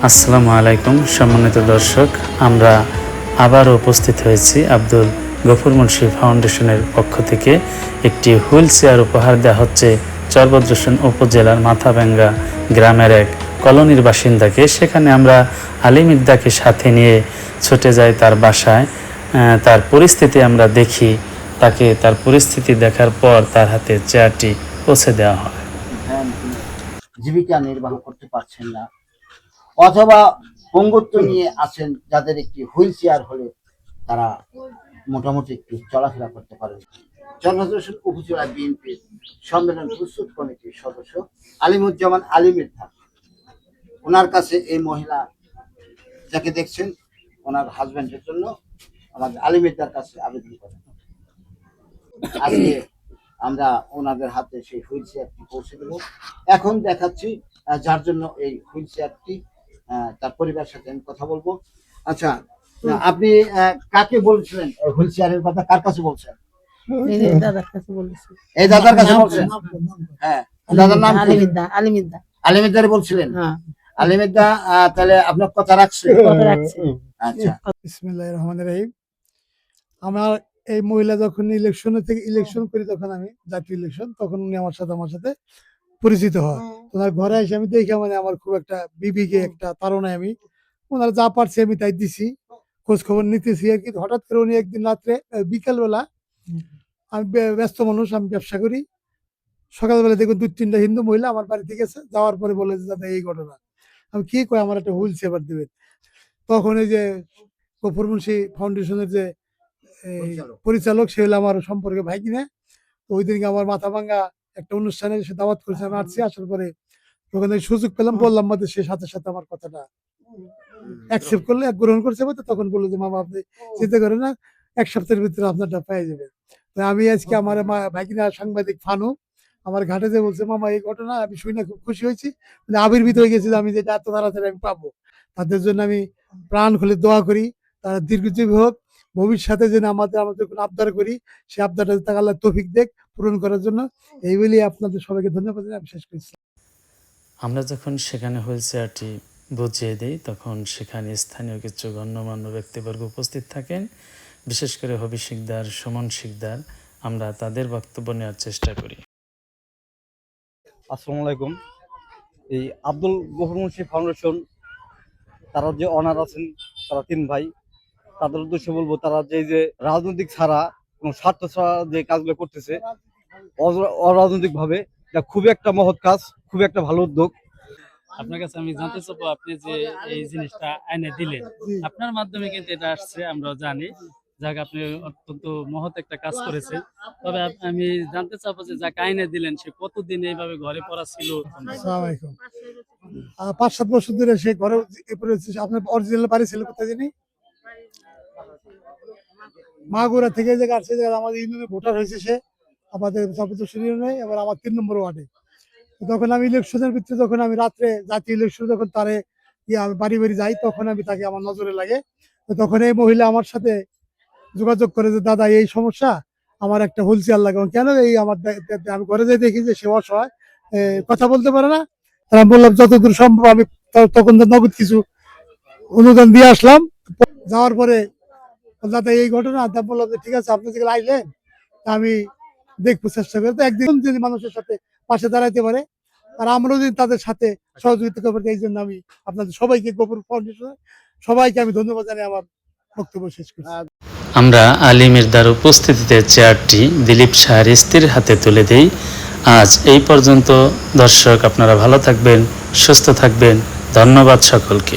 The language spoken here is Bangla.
আসসালামু আলাইকুম সম্মানিত দর্শক, আমরা আবারও উপস্থিত হয়েছি আব্দুল গফুর মুন্সি ফাউন্ডেশনের পক্ষ থেকে একটি হুইল চেয়ার উপহার দেওয়া হচ্ছে চরভদ্রসন উপজেলার মাথাভাঙ্গা গ্রামের এক কলোনির বাসিন্দাকে। সেখানে আমরা আলিমিদ্দাকে সাথে নিয়ে ছুটে যাই তার বাসায়। তার পরিস্থিতি আমরা দেখি, তাকে তার পরিস্থিতি দেখার পর তার হাতে চেয়ারটি পৌঁছে দেওয়া হয়। জীবিকা নির্বাহ করতে পারছেন না অথবা পঙ্গুত্ব নিয়ে আছেন, যাদের একটি হুইল চেয়ার হলে তারা মোটামুটি একটু চলাফেরা করতে পারেন। চরভদ্রসন উপজেলা বিএনপির সম্মেলন প্রস্তুত কমিটির সদস্য আলিমুজ্জামান আলিমিদ্দা, ওনার কাছে এই মহিলা যাকে দেখছেন ওনার হাজবেন্ডের জন্য আমাদের আলিমিদ্দার কাছে আবেদন করেন। আজকে আমরা ওনাদের হাতে সেই হুইল চেয়ারটি পৌঁছে দেব। এখন দেখাচ্ছি যার জন্য এই হুইল চেয়ারটি, তার পরিবারের সাথে আমি কথা বলবো। আচ্ছা, আপনি কাকে বলছিলেন হুইল চেয়ারের কথা? কার কাছে বলছেন? দাদার কাছে বলেছি। এই দাদার কাছে বলছেন? হ্যাঁ, দাদার নাম আলিমিদ্দা। আলিমিদ্দা। আলিমিদ্দারে বলছিলেন? হ্যাঁ। আলিমিদ্দা তাহলে আপনার কথা রাখছে? কথা রাখছি। আচ্ছা, বিসমিল্লাহির রহমানির রহিম। আমার এই মহিলা যখন ইলেকশন করি, তখন আমি জাতীয় ইলেকশন, তখন উনি আমার সাথে পরিচিত হয়। ওনার ঘরে এসে আমি দেখে আমার খুব একটা বিবিকে একটা তাড়নায় আমি ওনার যা পারছি আমি তাই দিছি, খোঁজ খবর নিতেছি আর কি। হঠাৎ করে উনি একদিন রাত্রে বিকালবেলা, আমি ব্যস্ত মানুষ, আমি ব্যবসা করি, সকালবেলা দেখুন 2-3টা হিন্দু মহিলা আমার বাড়িতে গেছে, যাওয়ার পরে বলে যে দাদা এই ঘটনা। আমি কি কই, আমার একটা হুইল চেয়ার দেবেন। তখন এই যে গফুর মুন্সি ফাউন্ডেশনের যে পরিচালক, সে হলো আমার সম্পর্কে ভাই কিনা। তো ওই দিনকে আমার মাথাভাঙ্গা একটা অনুষ্ঠানে সে দাওয়াত করেছে, আমি আসছি। আসার পরে ওখানে সুযোগ পেলাম, বললাম মধ্যে, সে সাথে সাথে আমার কথাটা অ্যাকসেপ্ট করলে, গ্রহণ করছে। তখন বললো যে মামা আপনি চিন্তা করেন না, 1 সপ্তাহের ভিতরে আপনারটা পেয়ে যাবেন। তো আমি আজকে আমার ভাইকিনা সাংবাদিক ফানু আমার ঘাটে যে বলছে মামা এই ঘটনা, আমি শুনে খুব খুশি হয়েছি, মানে আবির্ভূত হয়ে গেছি যে আমি যেটা এত তাড়াতাড়ি আমি পাবো। তাদের জন্য আমি প্রাণ খুলে দোয়া করি, তারা দীর্ঘজীবী হোক, ভবিষ্যতে যেন আমাদের কোনো আবদার করি, সে আবদারটা তাকে আল্লাহ তৌফিক দেখ পূরণ করার জন্য। এই বলেই আপনাদের সবাইকে ধন্যবাদ জানিয়ে আমি শেষ করছি। আমরা যখন সেখানে হুইল চেয়ারটি বুঝিয়ে দিই, তখন সেখানে স্থানীয় কিছু গণ্যমান্য ব্যক্তিবর্গ উপস্থিত থাকেন, বিশেষ করে হবি শিকদার, সুমন শিকদার। আমরা তাদের বক্তব্য নেওয়ার চেষ্টা করি। আসসালামু আলাইকুম। এই আব্দুল গফুর মুন্সি ফাউন্ডেশন, তারা যে অনার আছেন, তারা 3 ভাই, তাদের উদ্দেশ্যে বলবো, তারা যে রাজনৈতিক ছাড়া, কোনো স্বার্থ ছাড়া যে কাজগুলো করতেছে অরাজনৈতিক ভাবে, এটা খুবই একটা মহৎ কাজ, খুবই একটা ভালো উদ্যোগ। আপনার কাছে আমি জানতে চাবো, আপনি যে এই জিনিসটা আইনে দিলেন, আপনার মাধ্যমে কিন্তু এটা আসছে, আমরা জানি। যাক, আপনি অত্যন্ত মহৎ একটা কাজ করেছেন। তবে আমি জানতে চাবো যে যাকে আইনে দিলেন, সে কতদিন এইভাবে ঘরে পড়া ছিল? 5-7 বছর ধরে সে ঘরে। আপনার অরিজিনাল বাড়ি ছিল কোথায় জানি? মাগুরা থেকে যে আসছে, আমাদের ইউনিয়নে ভোটার হয়েছে সে, আমাদের চরভদ্রসন ইউনিয়নে, এবার আমার 3 নম্বর ওয়ার্ডে। তখন আমি ইলেকশনের ভিতরে, যখন আমি রাত্রে জাতীয় ইলেকশন যখন তারে বাড়ি বাড়ি যাই, তখন আমি তাকে আমার নজরে লাগে। তখন এই মহিলা আমার সাথে যোগাযোগ করে যে দাদা এই সমস্যা, আমার একটা হুইল চেয়ার লাগাবো। কেন এই আমার আমি ঘরে যাই দেখি যে সে অসহায়, কথা বলতে পারে না। আমি বললাম যতদূর সম্ভব আমি তখন নগদ কিছু অনুদান দিয়ে আসলাম। যাওয়ার পরে দাদা এই ঘটনা, বললাম যে ঠিক আছে, আপনি যেগুলো আইলেন আমি দেখবো, চেষ্টা করি। তো একদিন যদি মানুষের সাথে পাশে দাঁড়াইতে পারে, আর আমরাও যদি তাদের সাথে সহযোগিতা করতে, এই জন্য আমি আপনাদের সবাইকে, গফুর ফাউন্ডেশন সবাইকে আমি ধন্যবাদ জানিয়ে আমার বক্তব্য শেষ করছি। আমরা আলিমিদ্দার উপস্থিতিতে চেয়ারটি দিলীপ শাহের স্ত্রীর হাতে তুলে দেই। আজ এই পর্যন্ত। দর্শক, আপনারা ভালো থাকবেন, সুস্থ থাকবেন। ধন্যবাদ সকলকে।